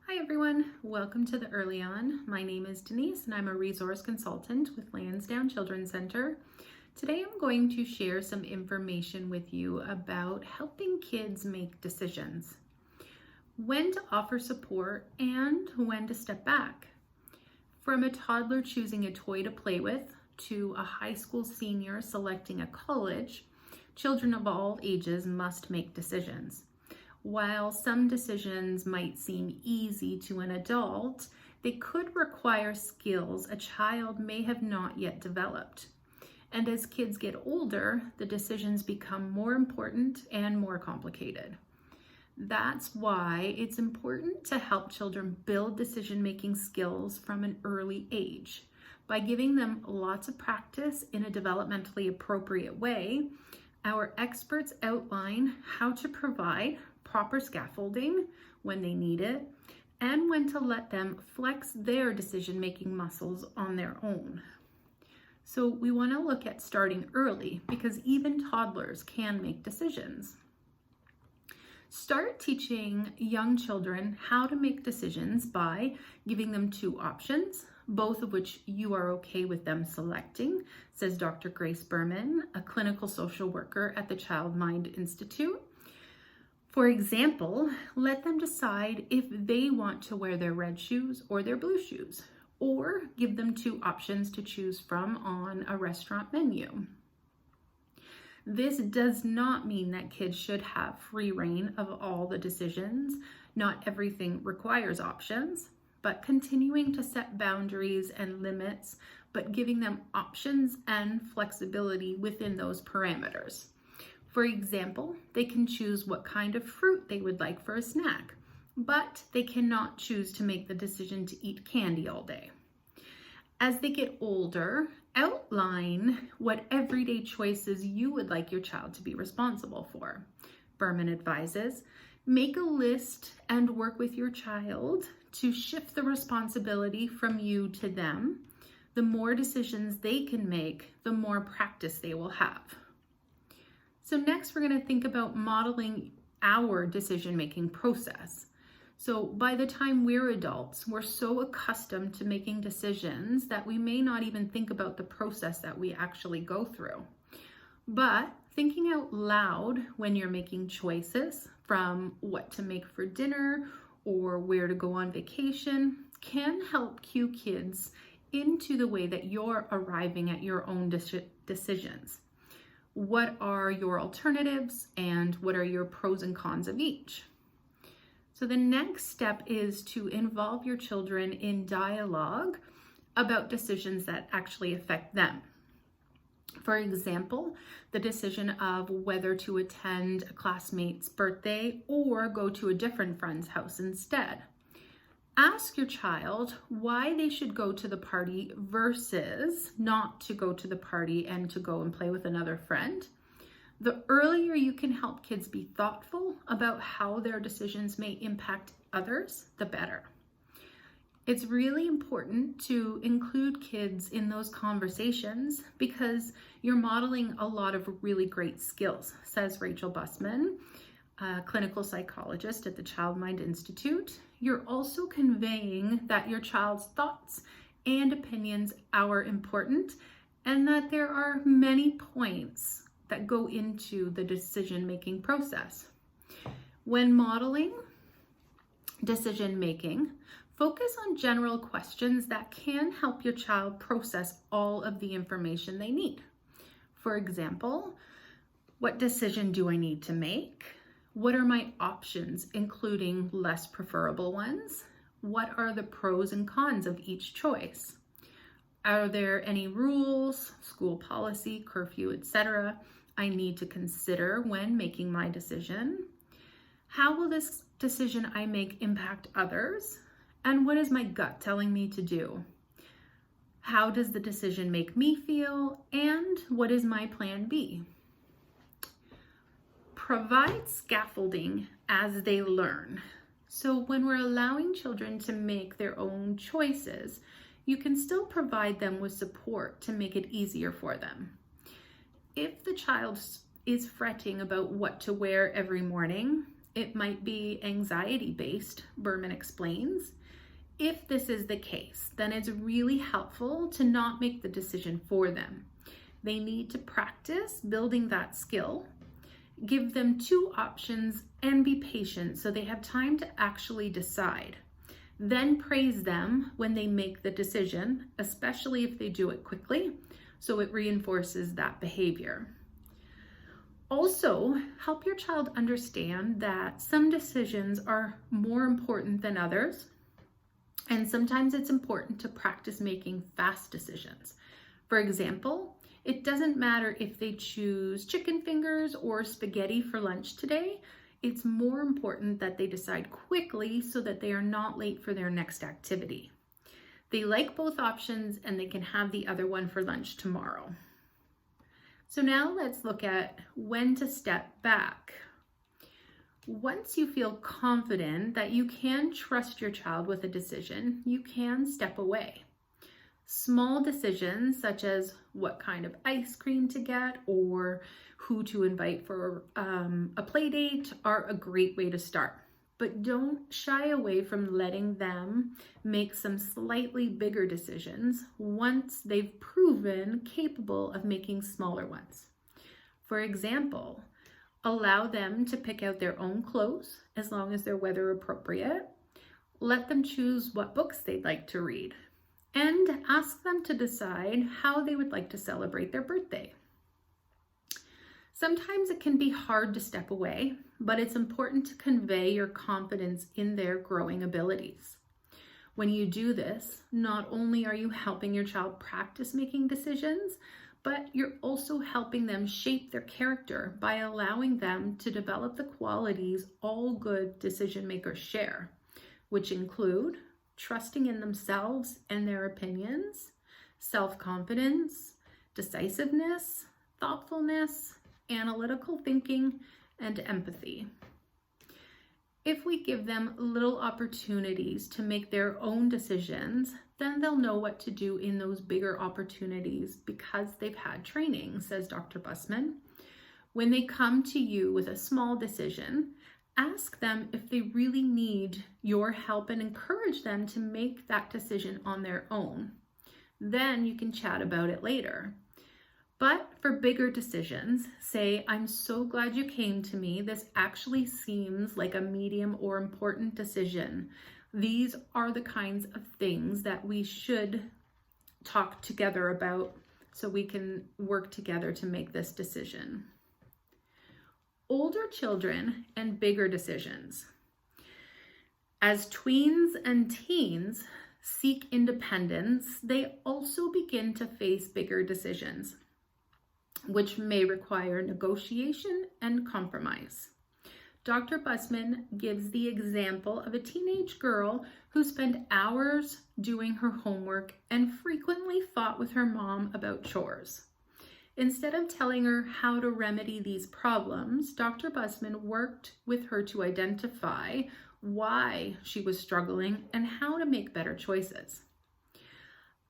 Hi everyone, welcome to the EarlyON. My name is Denise and I'm a resource consultant with Lansdowne Children's Center. Today I'm going to share some information with you about helping kids make decisions, when to offer support and when to step back. From a toddler choosing a toy to play with to a high school senior selecting a college, children of all ages must make decisions. While some decisions might seem easy to an adult, they could require skills a child may have not yet developed. And as kids get older, the decisions become more important and more complicated. That's why it's important to help children build decision-making skills from an early age. By giving them lots of practice in a developmentally appropriate way, our experts outline how to provide proper scaffolding when they need it, and when to let them flex their decision-making muscles on their own. So we want to look at starting early because even toddlers can make decisions. Start teaching young children how to make decisions by giving them two options, both of which you are okay with them selecting, says Dr. Grace Berman, a clinical social worker at the Child Mind Institute. For example, let them decide if they want to wear their red shoes or their blue shoes, or give them two options to choose from on a restaurant menu. This does not mean that kids should have free reign of all the decisions. Not everything requires options, but continuing to set boundaries and limits, but giving them options and flexibility within those parameters. For example, they can choose what kind of fruit they would like for a snack, but they cannot choose to make the decision to eat candy all day. As they get older, outline what everyday choices you would like your child to be responsible for. Berman advises, make a list and work with your child to shift the responsibility from you to them. The more decisions they can make, the more practice they will have. So next, we're going to think about modeling our decision-making process. So by the time we're adults, we're so accustomed to making decisions that we may not even think about the process that we actually go through. But thinking out loud when you're making choices, from what to make for dinner or where to go on vacation, can help cue kids into the way that you're arriving at your own decisions. What are your alternatives and what are your pros and cons of each? So the next step is to involve your children in dialogue about decisions that actually affect them. For example, the decision of whether to attend a classmate's birthday or go to a different friend's house instead. Ask your child why they should go to the party versus not to go to the party and to go and play with another friend. The earlier you can help kids be thoughtful about how their decisions may impact others, the better. It's really important to include kids in those conversations because you're modeling a lot of really great skills, says Rachel Bussman, a clinical psychologist at the Child Mind Institute. You're also conveying that your child's thoughts and opinions are important and that there are many points that go into the decision-making process. When modeling decision-making, focus on general questions that can help your child process all of the information they need. For example, what decision do I need to make? What are my options, including less preferable ones? What are the pros and cons of each choice? Are there any rules, school policy, curfew, etc. I need to consider when making my decision? How will this decision I make impact others? And what is my gut telling me to do? How does the decision make me feel? And what is my plan B? Provide scaffolding as they learn. So when we're allowing children to make their own choices, you can still provide them with support to make it easier for them. If the child is fretting about what to wear every morning, It might be anxiety-based, Berman explains. If this is the case, then it's really helpful to not make the decision for them. They need to practice building that skill. Give them 2 options and be patient so they have time to actually decide. Then praise them when they make the decision, especially if they do it quickly, so it reinforces that behavior. Also, help your child understand that some decisions are more important than others, and sometimes it's important to practice making fast decisions. For example, it doesn't matter if they choose chicken fingers or spaghetti for lunch today. It's more important that they decide quickly so that they are not late for their next activity. They like both options and they can have the other one for lunch tomorrow. So now let's look at when to step back. Once you feel confident that you can trust your child with a decision, you can step away. Small decisions such as what kind of ice cream to get or who to invite for a play date are a great way to start. But don't shy away from letting them make some slightly bigger decisions once they've proven capable of making smaller ones. For example, allow them to pick out their own clothes as long as they're weather appropriate. Let them choose what books they'd like to read. And ask them to decide how they would like to celebrate their birthday. Sometimes it can be hard to step away, but it's important to convey your confidence in their growing abilities. When you do this, not only are you helping your child practice making decisions, but you're also helping them shape their character by allowing them to develop the qualities all good decision makers share, which include trusting in themselves and their opinions, self-confidence, decisiveness, thoughtfulness, analytical thinking, and empathy. If we give them little opportunities to make their own decisions, then they'll know what to do in those bigger opportunities because they've had training, says Dr. Busman. When they come to you with a small decision, ask them if they really need your help and encourage them to make that decision on their own. Then you can chat about it later. But for bigger decisions, say, I'm so glad you came to me. This actually seems like a medium or important decision. These are the kinds of things that we should talk together about so we can work together to make this decision. Older children and bigger decisions. As tweens and teens seek independence, they also begin to face bigger decisions, which may require negotiation and compromise. Dr. Busman gives the example of a teenage girl who spent hours doing her homework and frequently fought with her mom about chores. Instead of telling her how to remedy these problems, Dr. Busman worked with her to identify why she was struggling and how to make better choices.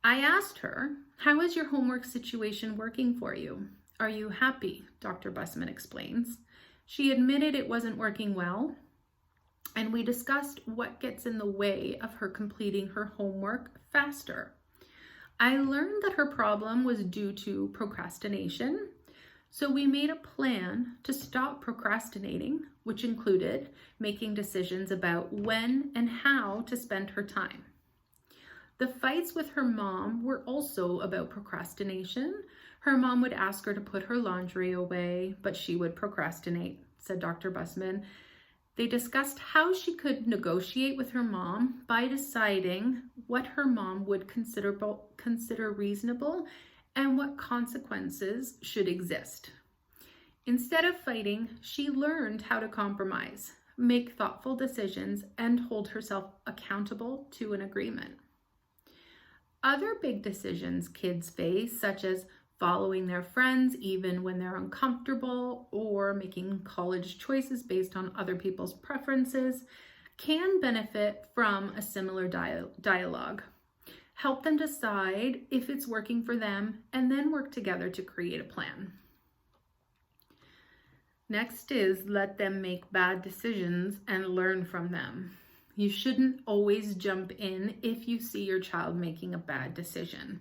I asked her, how is your homework situation working for you? Are you happy? Dr. Busman explains. She admitted it wasn't working well, and we discussed what gets in the way of her completing her homework faster. I learned that her problem was due to procrastination, so we made a plan to stop procrastinating, which included making decisions about when and how to spend her time. The fights with her mom were also about procrastination. Her mom would ask her to put her laundry away, but she would procrastinate, said Dr. Busman. They discussed how she could negotiate with her mom by deciding what her mom would consider reasonable and what consequences should exist. Instead of fighting, she learned how to compromise, make thoughtful decisions, and hold herself accountable to an agreement. Other big decisions kids face, such as following their friends even when they're uncomfortable or making college choices based on other people's preferences, can benefit from a similar dialogue. Help them decide if it's working for them and then work together to create a plan. Next is let them make bad decisions and learn from them. You shouldn't always jump in if you see your child making a bad decision.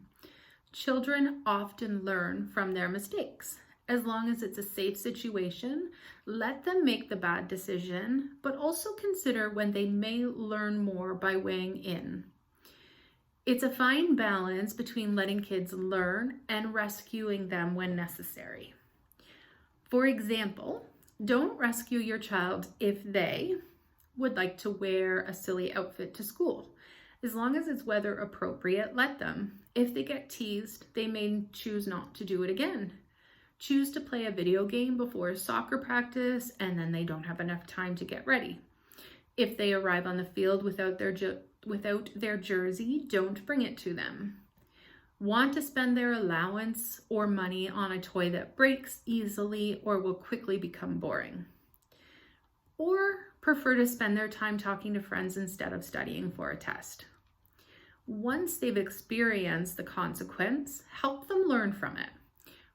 Children often learn from their mistakes. As long as it's a safe situation, let them make the bad decision, but also consider when they may learn more by weighing in. It's a fine balance between letting kids learn and rescuing them when necessary. For example, don't rescue your child if they would like to wear a silly outfit to school. As long as it's weather appropriate, let them. If they get teased, they may choose not to do it again. Choose to play a video game before soccer practice and then they don't have enough time to get ready. If they arrive on the field without their jersey, don't bring it to them. Want to spend their allowance or money on a toy that breaks easily or will quickly become boring. Or prefer to spend their time talking to friends instead of studying for a test. Once they've experienced the consequence, help them learn from it.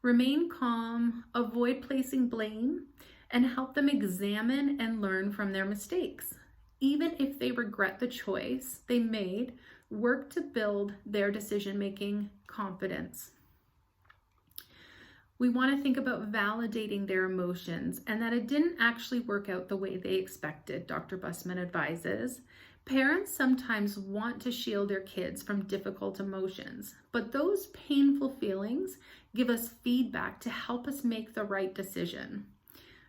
Remain calm, avoid placing blame, and help them examine and learn from their mistakes. Even if they regret the choice they made, work to build their decision-making confidence. We want to think about validating their emotions and that it didn't actually work out the way they expected, Dr. Bussman advises. Parents sometimes want to shield their kids from difficult emotions, but those painful feelings give us feedback to help us make the right decision.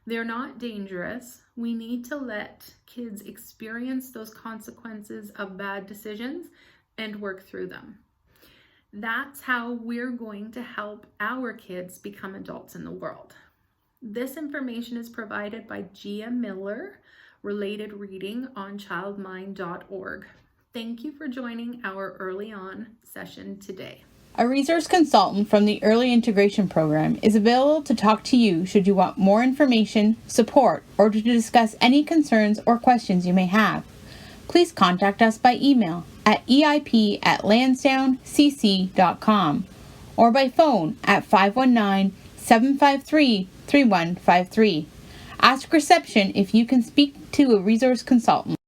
They're not dangerous. We need to let kids experience those consequences of bad decisions and work through them. That's how we're going to help our kids become adults in the world. This information is provided by Gia Miller, related reading on childmind.org. Thank you for joining our EarlyON session today. A resource consultant from the Early Integration Program is available to talk to you should you want more information, support, or to discuss any concerns or questions you may have. Please contact us by email at eip@lansdowncc.com or by phone at 519-753-3153. Ask reception if you can speak to a resource consultant.